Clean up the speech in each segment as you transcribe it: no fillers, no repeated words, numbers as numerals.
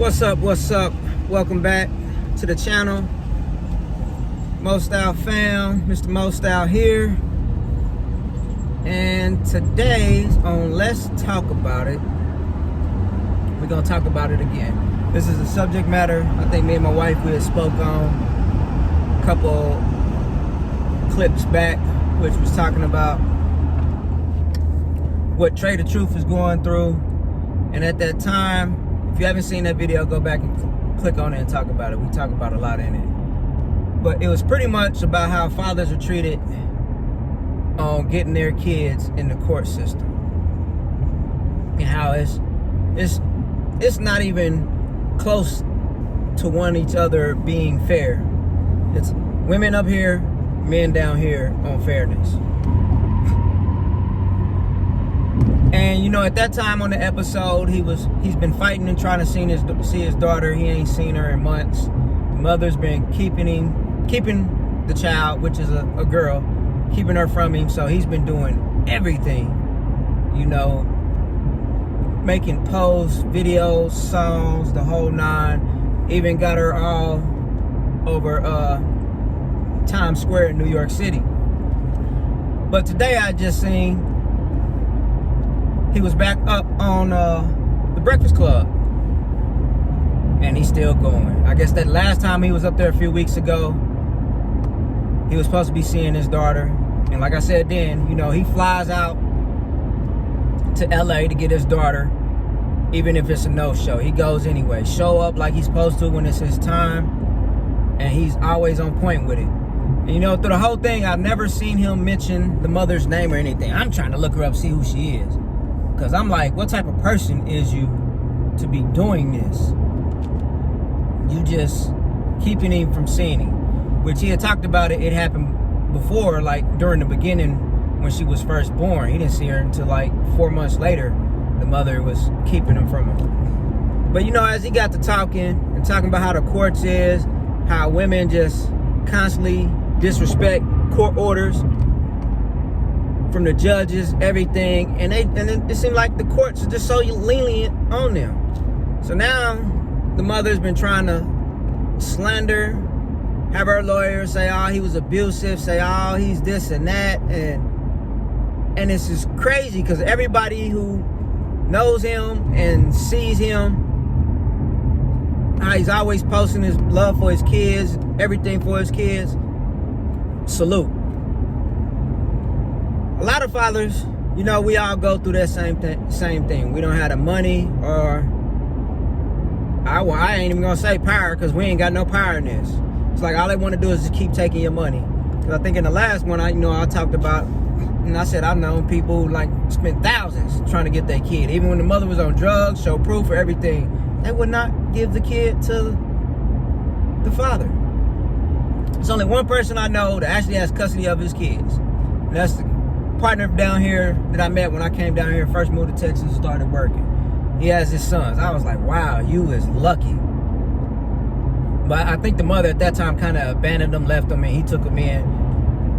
What's up? Welcome back to the channel. Mo-Style fam, Mr. Mo-Style here. And today's on Let's Talk About It. We're gonna talk about it again. This is a subject matter I think me and my wife we had spoke on a couple clips back, which was talking about what Trey the Truth is going through. And at that time, if you haven't seen that video, go back and click on it and talk about it. We talk about a lot in it. But it was pretty much about how fathers are treated on getting their kids in the court system. And how it's not even close to one each other being fair. It's women up here, men down here on fairness. And you know, at that time on the episode, he's been fighting and trying to see his daughter. He ain't seen her in months. The mother's been keeping the child, which is a girl, keeping her from him. So he's been doing everything, you know, making posts, videos, songs, the whole nine. Even got her all over Times Square in New York City. But today I just seen he was back up on the Breakfast Club, and he's still going. I guess that last time he was up there a few weeks ago, he was supposed to be seeing his daughter. And like I said then, you know, he flies out to LA to get his daughter, even if it's a no-show. He goes anyway. Show up like he's supposed to when it's his time, and he's always on point with it. And you know, through the whole thing, I've never seen him mention the mother's name or anything. I'm trying to look her up, see who she is. Because I'm like, what type of person is you to be doing this? You just keeping him from seeing him. Which he had talked about it happened before, like during the beginning when she was first born. He didn't see her until like 4 months later. The mother was keeping him from him. But you know, as he got to talking about how the courts is, how women just constantly disrespect court orders from the judges, everything, and it seemed like the courts are just so lenient on them. So now the mother's been trying to slander, have her lawyer say, oh, he was abusive, say, oh, he's this and that, and it's just crazy because everybody who knows him and sees him, how he's always posting his love for his kids, everything for his kids, salute. A lot of fathers, you know, we all go through that same thing. We don't have the money, or I ain't even gonna say power, because we ain't got no power in this. It's like all they want to do is just keep taking your money. Because I think in the last one, I talked about, and I said I've known people who like spent thousands trying to get their kid. Even when the mother was on drugs, show proof for everything, they would not give the kid to the father. There's only one person I know that actually has custody of his kids. And that's the partner down here that I met when I came down here, first moved to Texas and started working. He has his sons. I was like, wow, you is lucky. But I think the mother at that time kind of abandoned him, left him, and he took him in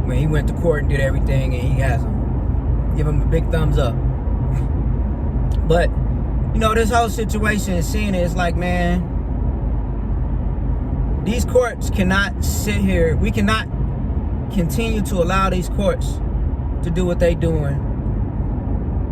when he went to court and did everything, and he has him. Give him a big thumbs up. But, you know, this whole situation, seeing it, it's like, man, these courts cannot sit here. We cannot continue to allow these courts to do what they doing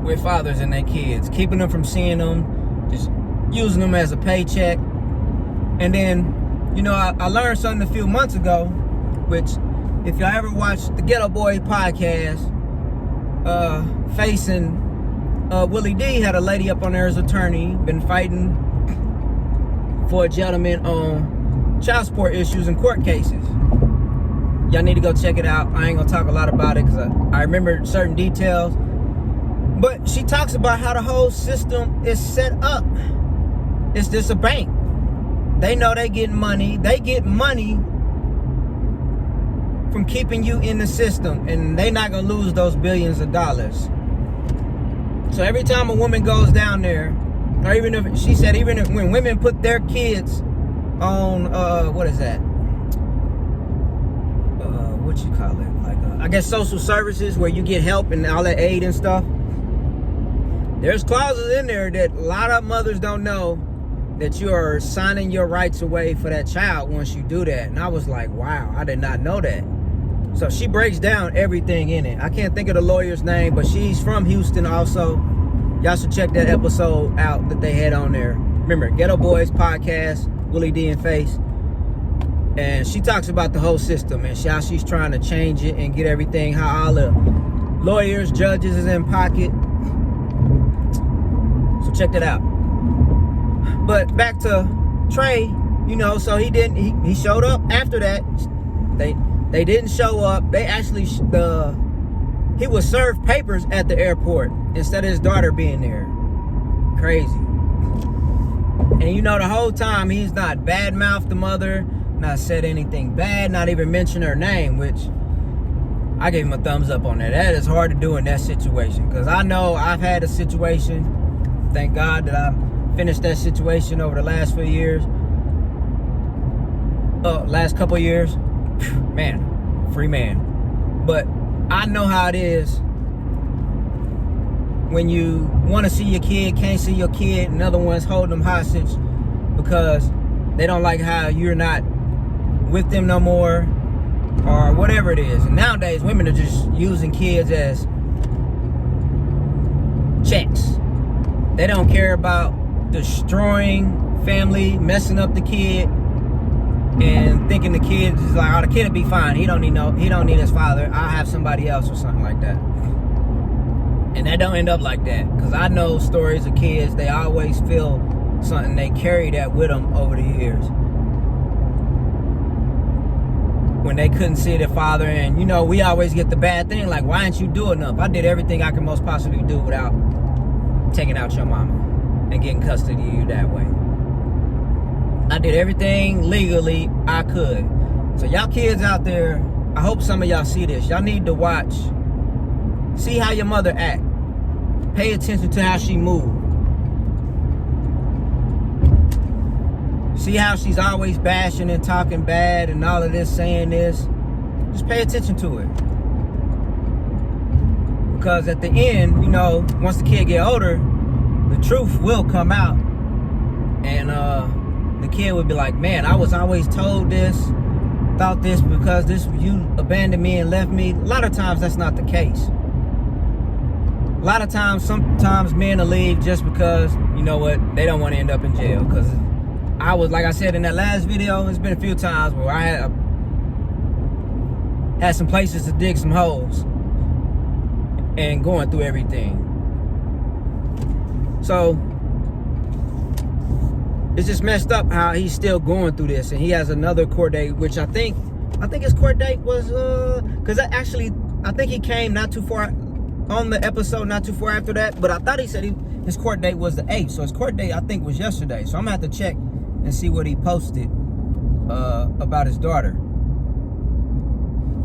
with fathers and their kids, keeping them from seeing them, just using them as a paycheck. And then, you know, I learned something a few months ago, which if y'all ever watched the Ghetto Boy podcast, facing Willie D had a lady up on there as attorney, been fighting for a gentleman on child support issues and court cases. Y'all need to go check it out. I ain't gonna talk a lot about it because I remember certain details. But she talks about how the whole system is set up. It's just a bank. They know they get money. They get money from keeping you in the system, and they not gonna lose those billions of dollars. So every time a woman goes down there, or even if she said, even if when women put their kids on what is that? What you call it? Like I guess social services where you get help and all that aid and stuff. There's clauses in there that a lot of mothers don't know that you are signing your rights away for that child once you do that. And I was like, wow, I did not know that. So she breaks down everything in it. I can't think of the lawyer's name, but she's from Houston also. Y'all should check that episode out that they had on there. Remember, Ghetto Boys podcast, Willie D and Face. And she talks about the whole system and how she's trying to change it and get everything, how all the lawyers, judges is in pocket. So check that out. But back to Trey, you know, so he showed up after that. They didn't show up. They actually, he was served papers at the airport instead of his daughter being there. Crazy. And you know, the whole time he's not badmouthed the mother, not said anything bad, not even mentioned her name, which I gave him a thumbs up on that. That is hard to do in that situation, because I know I've had a situation. Thank God that I finished that situation over the last few years. Last couple years. Man, free man. But I know how it is when you want to see your kid, can't see your kid, and other ones holding them hostage because they don't like how you're not with them no more, or whatever it is. And nowadays, women are just using kids as checks. They don't care about destroying family, messing up the kid, and thinking the kid is like, oh, the kid will be fine. He don't need his father. I'll have somebody else or something like that. And that don't end up like that, because I know stories of kids, they always feel something. They carry that with them over the years. When they couldn't see their father, and you know, we always get the bad thing, like, why didn't you do enough? I did everything I could most possibly do without taking out your mama and getting custody of you that way. I did everything legally I could. So y'all kids out there, I hope some of y'all see this. Y'all need to watch. See how your mother act. Pay attention to how she move. See how she's always bashing and talking bad and all of this, saying this. Just pay attention to it. Because at the end, you know, once the kid get older, the truth will come out. And the kid would be like, man, I was always told this, thought this, because you abandoned me and left me. A lot of times that's not the case. A lot of times, sometimes men will leave just because, you know what, they don't want to end up in jail. Because I was, like I said in that last video, it's been a few times where I had some places to dig some holes and going through everything. So it's just messed up how he's still going through this, and he has another court date, which I think his court date was because I think he came not too far on the episode, not too far after that, but I thought he said his court date was the 8th, so his court date I think was yesterday. So I'm gonna have to check and see what he posted about his daughter,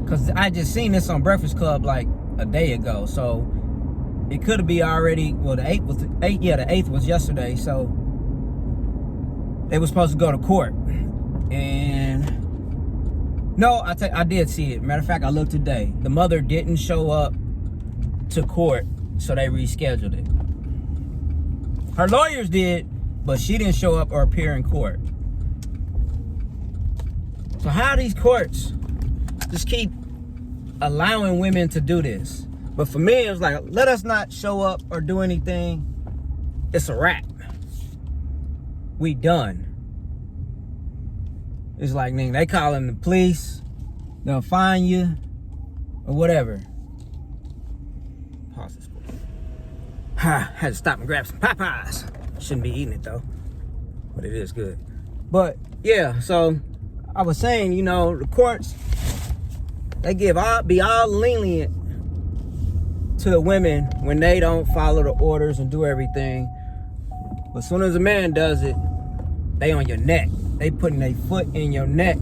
because I just seen this on Breakfast Club like a day ago, so it could be already, well, the 8th was yesterday, so they were supposed to go to court. And no, I did see it. Matter of fact, I looked today. The mother didn't show up to court, so they rescheduled it. Her lawyers did, but she didn't show up or appear in court. So how these courts just keep allowing women to do this? But for me, it was like, let us not show up or do anything. It's a wrap. We done. It's like, nigga, they calling the police. They'll find you or whatever. Pause this. Had to stop and grab some Popeyes. Shouldn't be eating it though, but it is good. But yeah, so I was saying, you know, the courts, they be all lenient to the women when they don't follow the orders and do everything. But as soon as a man does it, they on your neck. They putting their foot in your neck,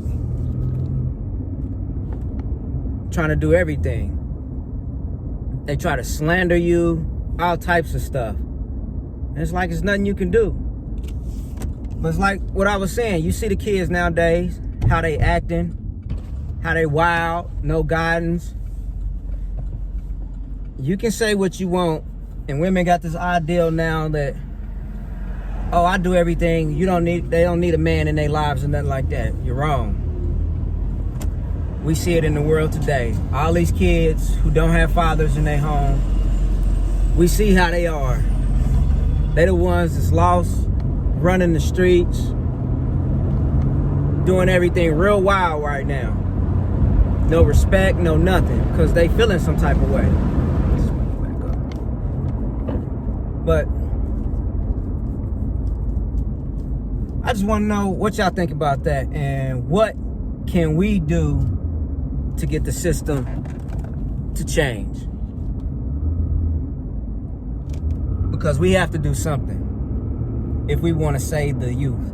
trying to do everything. They try to slander you, all types of stuff. And it's like it's nothing you can do. But it's like what I was saying. You see the kids nowadays, how they acting, how they wild, no guidance. You can say what you want, and women got this ideal now that oh, I do everything. They don't need a man in their lives or nothing like that. You're wrong. We see it in the world today. All these kids who don't have fathers in their home, we see how they are. They the ones that's lost, running the streets, doing everything real wild right now. No respect, no nothing, because they feeling some type of way. But I just want to know what y'all think about that, and what can we do to get the system to change? Because we have to do something if we want to save the youth.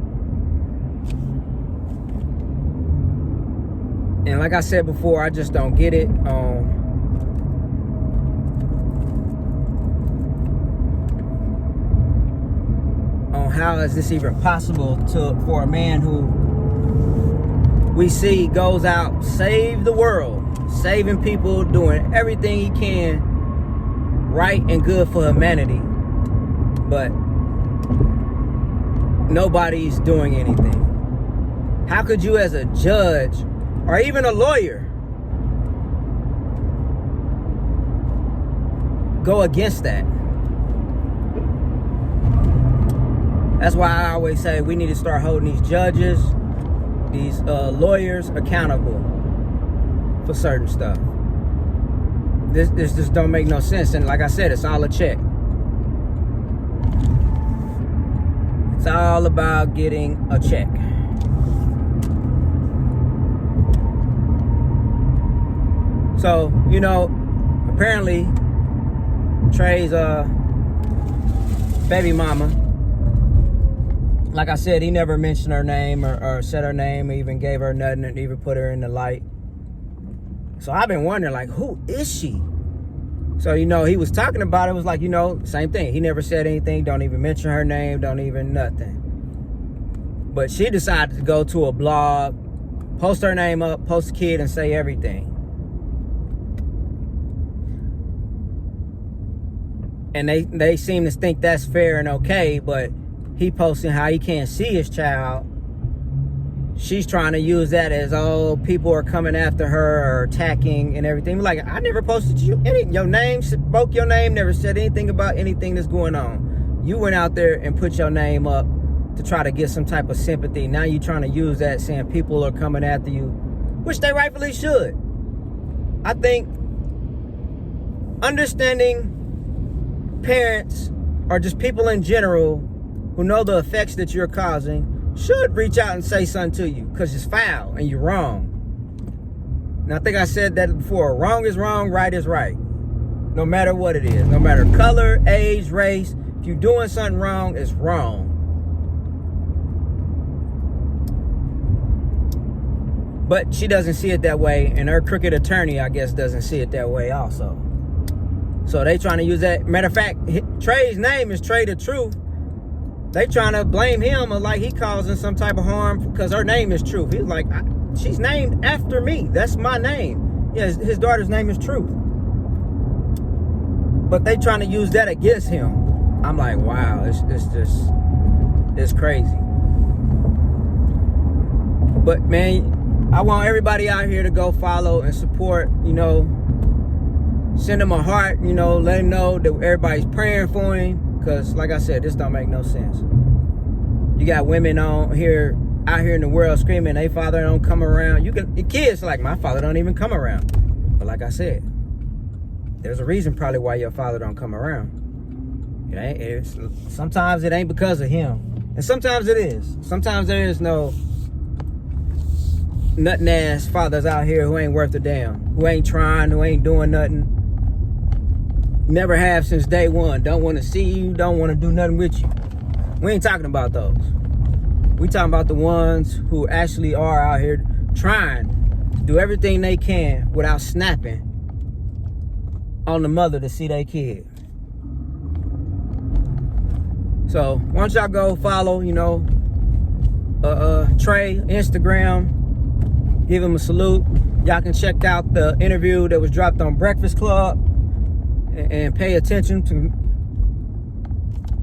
And like I said before, I just don't get it. On how is this even possible for a man who we see goes out, save the world, saving people, doing everything he can right and good for humanity, but nobody's doing anything? How could you, as a judge or even a lawyer, go against that? That's why I always say we need to start holding these judges, these lawyers accountable for certain stuff. This just don't make no sense. And like I said, it's all a check. It's all about getting a check. So, you know, apparently Trey's baby mama, like I said, he never mentioned her name or said her name, or even gave her nothing, and even put her in the light. So I've been wondering, like, who is she? So, you know, he was talking about it. It was like, you know, same thing. He never said anything. Don't even mention her name. Don't even nothing. But she decided to go to a blog, post her name up, post a kid, and say everything. And they seem to think that's fair and okay, but he posting how he can't see his child. She's trying to use that as, oh, people are coming after her or attacking and everything. Like, I never posted your name, spoke your name, never said anything about anything that's going on. You went out there and put your name up to try to get some type of sympathy. Now you're trying to use that, saying people are coming after you, which they rightfully should. I think understanding parents, or just people in general who know the effects that you're causing, should reach out and say something to you, because it's foul and you're wrong. And I think I said that before. Wrong is wrong, right is right. No matter what it is. No matter color, age, race. If you're doing something wrong, it's wrong. But she doesn't see it that way, and her crooked attorney, I guess, doesn't see it that way also. So they trying to use that. Matter of fact, Trey's name is Trey the Truth. They trying to blame him like he causing some type of harm because her name is Truth. He's like, she's named after me. That's my name. Yeah, his daughter's name is Truth. But they trying to use that against him. I'm like, wow, it's crazy. But man, I want everybody out here to go follow and support, you know, send him a heart, you know, let him know that everybody's praying for him. Because, like I said, this don't make no sense. You got women out here in the world screaming, they father don't come around. The kids like, my father don't even come around. But like I said, there's a reason probably why your father don't come around. Sometimes it ain't because of him. And sometimes it is. Sometimes there is no nothing ass fathers out here who ain't worth a damn. Who ain't trying, who ain't doing nothing. Never have since day one. Don't want to see you. Don't want to do nothing with you. We ain't talking about those. We talking about the ones who actually are out here trying to do everything they can without snapping on the mother to see their kid. So why don't y'all go follow, you know, Trey, Instagram. Give him a salute. Y'all can check out the interview that was dropped on Breakfast Club. And pay attention to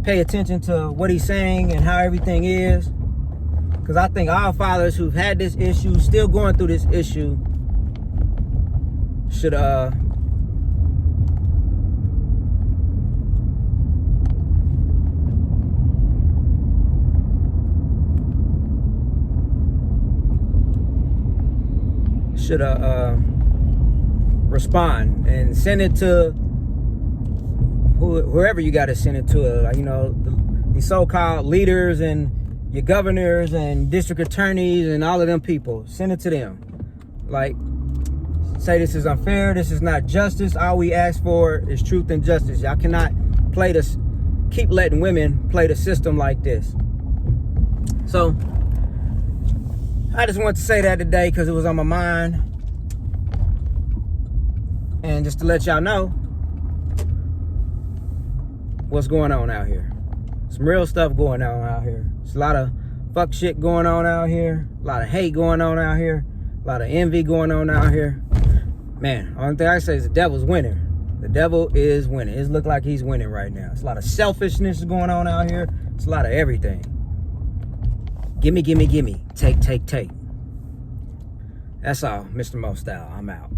pay attention to what he's saying and how everything is. Because I think all fathers who've had this issue, still going through this issue, should respond and send it to whoever you got to send it to. You know, the so-called leaders and your governors and district attorneys and all of them people. Send it to them. Like, say this is unfair, this is not justice. All we ask for is truth and justice. Y'all cannot play this, keep letting women play the system like this. So I just want to say that today because it was on my mind. And just to let y'all know what's going on out here. Some real stuff going on out here. There's a lot of fuck shit going on out here. A lot of hate going on out here. A lot of envy going on out here. Man, only thing I say is the devil's winning. The devil is winning. It looks like he's winning right now. It's a lot of selfishness going on out here. It's a lot of everything. Gimme, gimme, gimme. Take, take, take. That's all. Mr. Mo Style. I'm out.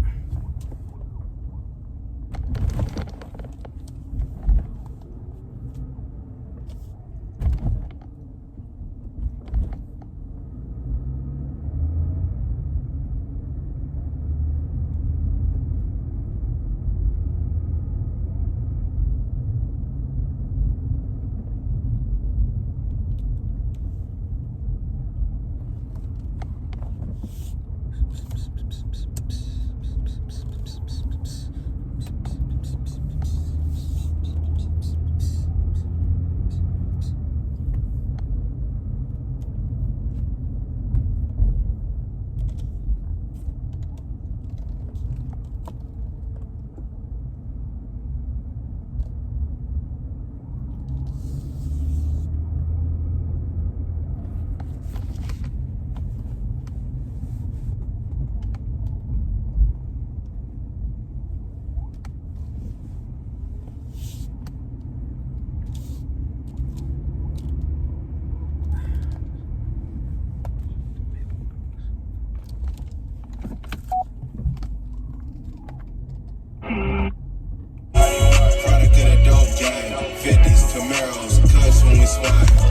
Product of the dope game, 50s, Camaros, cuss when we swine.